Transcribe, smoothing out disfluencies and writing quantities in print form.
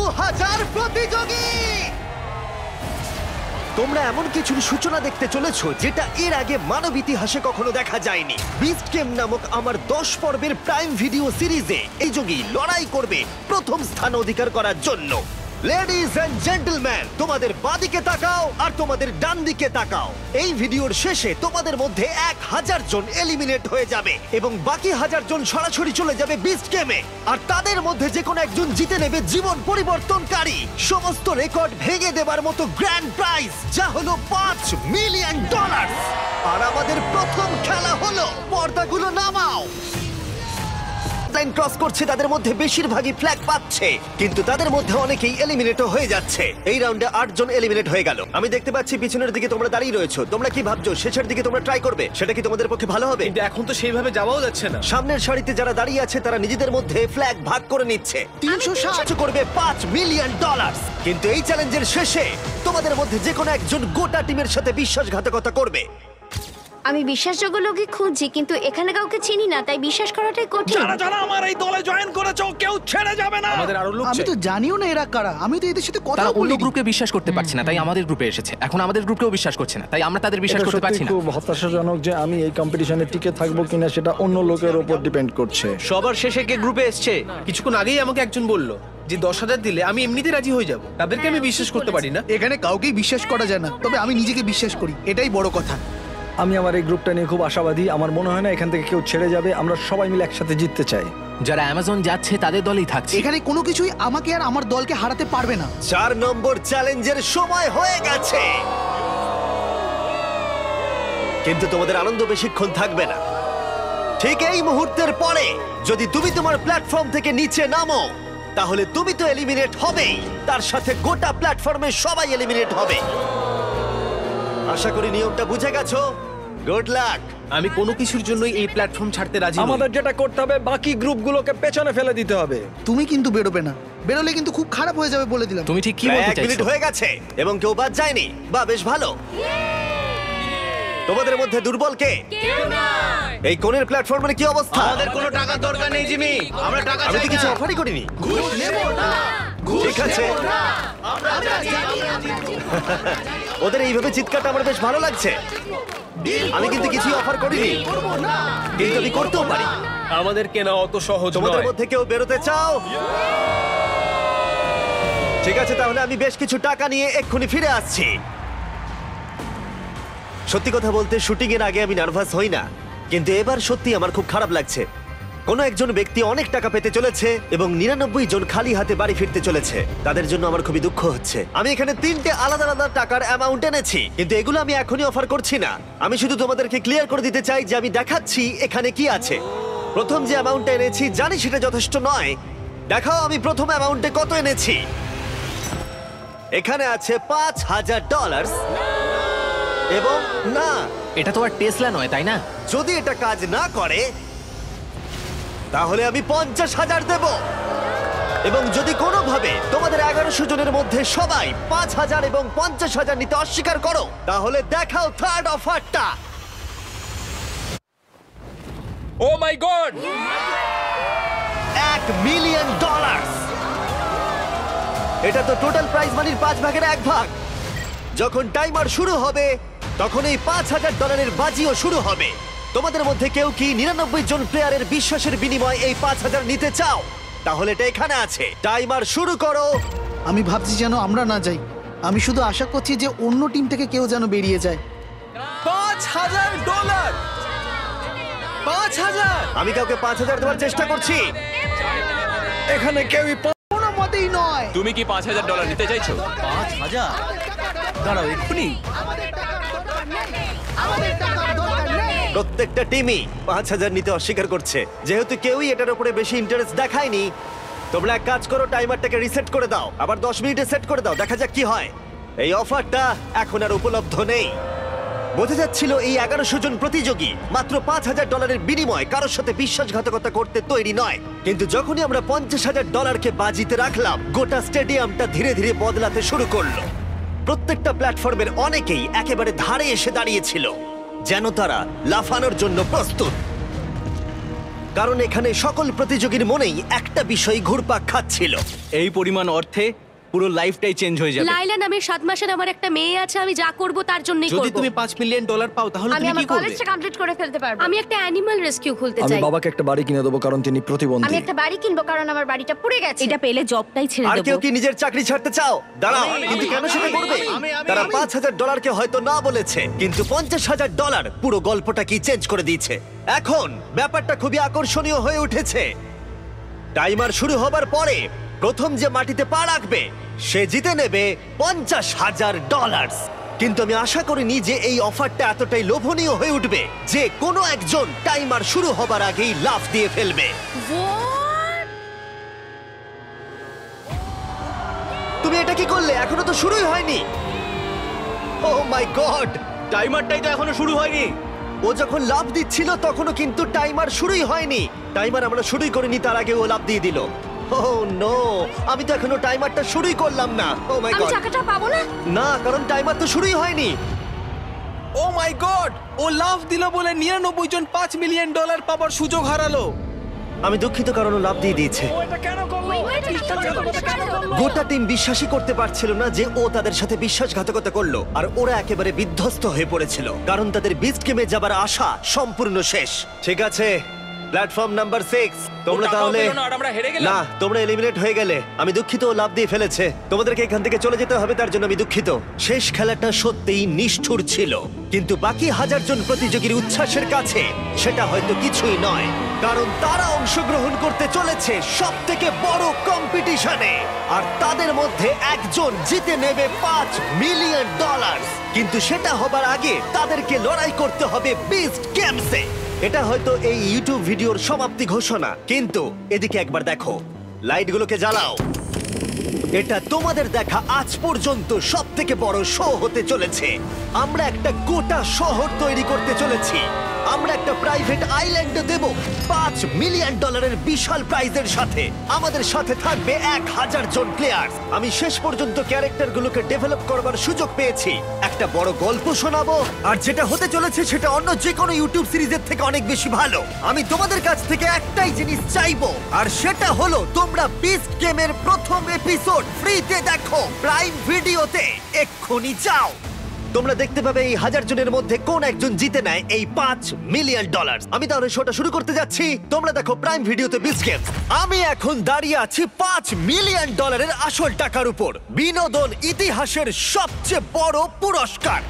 2000 প্রতিযোগী। তোমরা এমন কিছুর সূচনা দেখতে চলেছো যেটা এর আগে মানব ইতিহাসে কখনো দেখা যায়নি। বিস্ট গেম নামক আমার 10 পর্বের প্রাইম ভিডিও সিরিজে এই যোগী লড়াই করবে প্রথম স্থান অধিকার করার জন্য। লেডিজ এন্ড জেন্টলম্যান, তোমাদের বাঁদিকে তাকাও আর তোমাদের ডান দিকে তাকাও। এই ভিডিওর শেষে তোমাদের মধ্যে 1000 জন এলিমিনেট হয়ে যাবে এবং বাকি 1000 জন সরাসরি চলে যাবে বিস্ট গেমে। আর তাদের মধ্যে যে কোনো একজন জিতে নেবে জীবন পরিবর্তনকারী সমস্ত রেকর্ড ভেঙে দেবার মতো গ্র্যান্ড প্রাইজ, যা হলো $5 মিলিয়ন। আর আমাদের প্রথম খেলা হলো, পর্দাগুলো নামাও। লাইন ক্রস করছে তাদের মধ্যে বেশিরভাগই ফ্ল্যাগ পাচ্ছে, কিন্তু তাদের মধ্যে অনেকেই এলিমিনেট হয়ে যাচ্ছে। এই রাউন্ডে 8 জন এলিমিনেট হয়ে গেল। আমি দেখতে পাচ্ছি পিছনের দিকে তোমরা দাঁড়িয়ে রয়েছো। তোমরা কি ভাবছো শেষের দিকে তোমরা ট্রাই করবে? সেটা কি তোমাদের পক্ষে ভালো হবে? কিন্তু এখন তো সেইভাবে যাওয়াও যাচ্ছে না। সামনের সারিতে যারা দাঁড়িয়ে আছে তারা নিজেদের মধ্যে ফ্ল্যাগ ভাগ করে নিচ্ছে। 360 করবে $5 মিলিয়ন। কিন্তু এই চ্যালেঞ্জের শেষে তোমাদের মধ্যে যে কোনো একজন গোটা টিমের সাথে বিশ্বাসঘাতকতা করবে। আমি বিশ্বাসযোগ্য লোকই খুঁজছি, কিন্তু এখানে কাউকে চিনি না, তাই বিশ্বাস করাটাই কঠিন। যারা যারা আমার এই দলে জয়েন করেছো কেউ ছেড়ে যাবে না। আমাদের আরো লোক আমি তো জানিও না এরা কারা। আমি তো এদের সাথে কথা তারা অন্য বলিনি। গ্রুপকে বিশ্বাস করতে পারছে না, তাই আমাদের গ্রুপে এসেছে। এখন আমাদের গ্রুপকেও বিশ্বাস করছে না, তাই আমরা তাদের বিশ্বাস এটা করতে সত্যি পারছি না। খুব হতাশাজনক যে আমি এই কম্পিটিশনে টিকে থাকবো কিনা সেটা অন্য লোকের উপর ডিপেন্ড করছে। সবার শেষে কে গ্রুপে এসছে? কিছুক্ষণ আগেই আমাকে একজন বলল যে 10,000 দিলে আমি এমনিতে রাজি হয়ে যাব। তাদেরকে আমি বিশ্বাস করতে পারি না। এখানে কাউকেই বিশ্বাস করা যায় না, তবে আমি নিজেকে বিশ্বাস করি, এটাই বড় কথা। আমি আমার এই গ্রুপটা নিয়ে খুব আশাবাদী। আমার মনে হয় না এখান থেকে কেউ ছেড়ে যাবে। আমরা সবাই মিলে একসাথে জিততে চাই। যারা অ্যামাজন যাচ্ছে তাদের দলেই থাকছে। এখানে কোনো কিছুই আমাকে আর আমার দলকে হারাতে পারবে না। 4 নম্বর চ্যালেঞ্জের সময় হয়ে গেছে, কিন্তু তোমাদের আনন্দ বেশিক্ষণ থাকবে না। ঠিক এই মুহূর্তের পরে যদি তুমি তোমার প্ল্যাটফর্ম থেকে নিচে নামো, তাহলে তুমি তো এলিমিনেট হবেই, তার সাথে গোটা প্ল্যাটফর্মে সবাই এলিমিনেট হবে। আশা করি নিয়মটা বুঝে গেছো। Good luck. আমি কোনো কিছুর জন্যই এই প্ল্যাটফর্ম ছাড়তে রাজি নই। আমাদের যেটা করতে হবে, বাকি গ্রুপগুলোকে পেছনে ফেলে দিতে হবে। তুমি কিন্তু বেরোবে না, বেরোলে কিন্তু খুব খারাপ হয়ে যাবে বলে দিলাম। তুমি ঠিক কি প্রায় বলতে 1 মিনিট চাইছো? হয়ে গেছে এবং কেউ বাদ যায়নি। বা বেশ ভালো। তোমাদের মধ্যে দুর্বল কে? এই কোণের প্ল্যাটফর্মের কি অবস্থা? আমাদের কোনো টাকার দরকার নেই জিমি, আমরা টাকা আমি চাই তো কিছু না। অফারই করিনি। ঠিক আছে, ওদের এইভাবে চিৎকারটা আমার বেশ ভালো লাগছে। আমি কিন্তু কিছুই অফার করিনি, কিন্তু আমি করতেও পারি। আমাদের কেনা অত সহজ তোমাদের নয়। মধ্যে কেউ বেরোতে চাও? ঠিক আছে, তাহলে আমি বেশ কিছু টাকা নিয়ে এক্ষুনি ফিরে আসছি। সত্যি কথা বলতে শুটিং এর আগে আমি নার্ভাস হই না, কিন্তু এবার সত্যি আমার খুব খারাপ লাগছে। কোনো একজন ব্যক্তি অনেক টাকা পেতে চলেছে এবং 99 জন খালি হাতে বাড়ি ফিরতে চলেছে। তাদের জন্য আমার খুবই দুঃখ হচ্ছে। আমি এখানে 3টে আলাদা আলাদা টাকার অ্যামাউন্ট এনেছি, কিন্তু এগুলো আমি এখনই অফার করছি না। আমি শুধু তোমাদেরকে ক্লিয়ার করে দিতে চাই যে আমি দেখাচ্ছি এখানে কি আছে। প্রথম যে অ্যামাউন্টটা এনেছি জানি সেটা যথেষ্ট নয়। দেখাও আমি প্রথম অ্যামাউন্টে কত এনেছি। এখানে আছে $5,000 এবং না, এটা তো আর টেসলা নয়, তাই না? যদি এটা কাজ না করে তাহলে আমি 50,000 দেব। এবং যদি কোনোভাবে তোমাদের 1100 জনের মধ্যে সবাই 5,000 এবং 50,000 নিতে অস্বীকার করো, তাহলে দেখাও থার্ড অফারটা। ও মাই গড! $1 মিলিয়ন। এটা তো টোটাল প্রাইজ মানির 5 ভাগের 1 ভাগ। যখন টাইমার শুরু হবে তখন এই $5,000 বাজিও শুরু হবে। তোমাদের মধ্যে কেউ কি 99 জন প্লেয়ারের বিশ্বাসের বিনিময়ে এই 5,000 নিতে চাও? তাহলে এটা এখানে আছে। টাইমার শুরু করো। আমি ভাবছি যেন আমরা না যাই। আমি শুধু আশা করছি যে অন্য টিম থেকে কেউ যেন বেরিয়ে যায়। $5,000! 5,000! আমি কাউকে 5,000 দেওয়ার চেষ্টা করছি। এখানে কেউই কোনো মতেই নয়। তুমি কি $5,000 নিতে চাইছো? 5,000? দাঁড়াও এক্ষুনি। প্রত্যেকটা টিমই 5,000 নিতে অস্বীকার করছে। যেহেতু কেউই এটার উপরে বেশি ইন্টারেস্ট দেখায়নি, তোমরা এক কাজ করো, টাইমারটাকে রিসেট করে দাও, আবার 10 মিনিটে সেট করে দাও, দেখা যাক কি হয়। এই অফারটা এখন আর উপলব্ধ নেই। বোঝা যাচ্ছিল এই 1100 জন প্রতিযোগী মাত্র $5,000 বিনিময়ে কারোর সাথে বিশ্বাসঘাতকতা করতে তৈরি নয়। কিন্তু যখনই আমরা $50,000 বাজিতে রাখলাম, গোটা স্টেডিয়ামটা ধীরে ধীরে বদলাতে শুরু করলো। প্রত্যেকটা প্ল্যাটফর্মের অনেকেই একেবারে ধারে এসে দাঁড়িয়েছিল, যেন তারা লাফানোর জন্য প্রস্তুত। কারণ এখানে সকল প্রতিযোগীর মনেই একটা বিষয় ঘুরপাক খাচ্ছিল। এই পরিমাণ অর্থে পুরো লাইফটাই চেঞ্জ হয়ে যাবে। লাইলা নামের 7 মাসের আমার একটা মেয়ে আছে, আমি যা করব তার জন্যই যদি করব। তুমি $5 মিলিয়ন পাও তাহলে আমি তুমি আমার কি করবে? কলেজটা কমপ্লিট করে ফেলতে পারবো। আমি একটা অ্যানিমাল রেস্কিউ খুলতে আমি চাই। বাবাকে একটা বাড়ি কিনে দেবো কারণ তিনি আমি প্রতিবন্ধী। একটা বাড়ি কিনবো কারণ আমার বাড়িটা পুড়ে গেছে। এটা পেলে জবটাই ছেড়ে আর দেব। কেউ কি নিজের চাকরি ছাড়তে চাও? দাঁড়াও, কিন্তু কেন সেটা করবে? তারা $5,000 হয়তো না বলেছে, কিন্তু $50,000 পুরো গল্পটা কি চেঞ্জ করে দিয়েছে। এখন ব্যাপারটা খুবই আকর্ষণীয় হয়ে উঠেছে। টাইমার শুরু হবার পরে প্রথম যে মাটিতে পা রাখবে সে জিতে নেবে $50,000। কিন্তু আমি আশা করিনি যে এই অফারটা এতটাই লোভনীয় হয়ে উঠবে যে কোনো একজন টাইমার শুরু হবার আগেই লাফ দিয়ে ফেলবে। তুমি এটা কি করলে? এখনো তো শুরুই হয়নি। ও মাই গড, টাইমারটাই তো এখনো শুরু হয়নি। ও যখন লাফ দিচ্ছিল তখনও কিন্তু টাইমার শুরুই হয়নি। টাইমার আমরা শুরুই করিনি, তার আগে ও লাফ দিয়ে দিল। ও নো, আমি তো এখনো টাইমারটা শুরুই করলাম না। ও মাই আমি গড, টাকাটা পাবো না। না, কারণ টাইমার তো শুরুই হয়নি। ও মাই গড, ও লাফ দিল বলে 99 জন $5 মিলিয়ন পাবার সুযোগ হারালো। আমি দুঃখিত কারণ ও লাফ দিয়ে দিয়েছে। গোটা টিম বিশ্বাসই করতে পারছিল না যে ও তাদের সাথে বিশ্বাসঘাতকতা করলো, আর ওরা একেবারে বিধ্বস্ত হয়ে পড়েছিল কারণ তাদের বিস্ট গেমে যাবার আশা সম্পূর্ণ শেষ। ঠিক আছে, প্ল্যাটফর্ম নাম্বার 6, তোমরা টাকাও তাহলে পেলো না আর আমরা হেরে গেলাম। না, তোমরা এলিমিনেট হয়ে গেলে। আমি দুঃখিত, ও লাফ দিয়ে ফেলেছে। তোমাদেরকে এখান থেকে চলে যেতে হবে, তার জন্য আমি দুঃখিত। শেষ খেলাটা সত্যিই নিষ্ঠুর ছিল, কিন্তু বাকি 1000 জন প্রতিযোগীর উচ্ছ্বাসের কাছে সেটা হয়তো কিছুই নয়, কারণ তারা অংশগ্রহণ করতে চলেছে সব থেকে বড় কম্পিটিশনে, আর তাদের মধ্যে একজন জিতে নেবে $5 মিলিয়ন। কিন্তু সেটা হবার আগে তাদেরকে লড়াই করতে হবে বিস্ট গেমসে। এটা হয়তো এই ইউটিউব ভিডিওর সমাপ্তি ঘোষণা, কিন্তু এদিকে একবার দেখো, লাইটগুলোকে জ্বালাও। এটা তোমাদের দেখা আজ পর্যন্ত সব থেকে বড় শো হতে চলেছে। আমরা একটা গোটা শহর তৈরি করতে চলেছি। আমরা একটা প্রাইভেট আইল্যান্ড দেব $5 মিলিয়ন বিশাল প্রাইজের সাথে। আমাদের সাথে থাকবে 1000 জন প্লেয়ার। আমি শেষ পর্যন্ত ক্যারেক্টারগুলোকে ডেভেলপ করবার সুযোগ পেয়েছি। একটা বড় গল্প শোনাবো, আর যেটা হতে চলেছে সেটা অন্য যে কোনো ইউটিউব সিরিজের থেকে অনেক বেশি ভালো। আমি তোমাদের কাছ থেকে একটাই জিনিস চাইবো, আর সেটা হলো তোমরা বিস্ট গেমের প্রথম এপিসোড ফ্রিতে দেখো প্রাইম ভিডিওতে। এক্ষুনি যাও। তোমরা দেখতে পাবে এই 1000 জনের মধ্যে কোন একজন জিতে নেয় এই $5 মিলিয়ন। আমি তাহলে শোটা শুরু করতে যাচ্ছি। তোমরা দেখো প্রাইম ভিডিওতে বিস্ট গেমস। আমি এখন দাঁড়িয়ে আছি $5 মিলিয়ন আসল টাকার উপর, বিনোদন ইতিহাসের সবচেয়ে বড় পুরস্কার।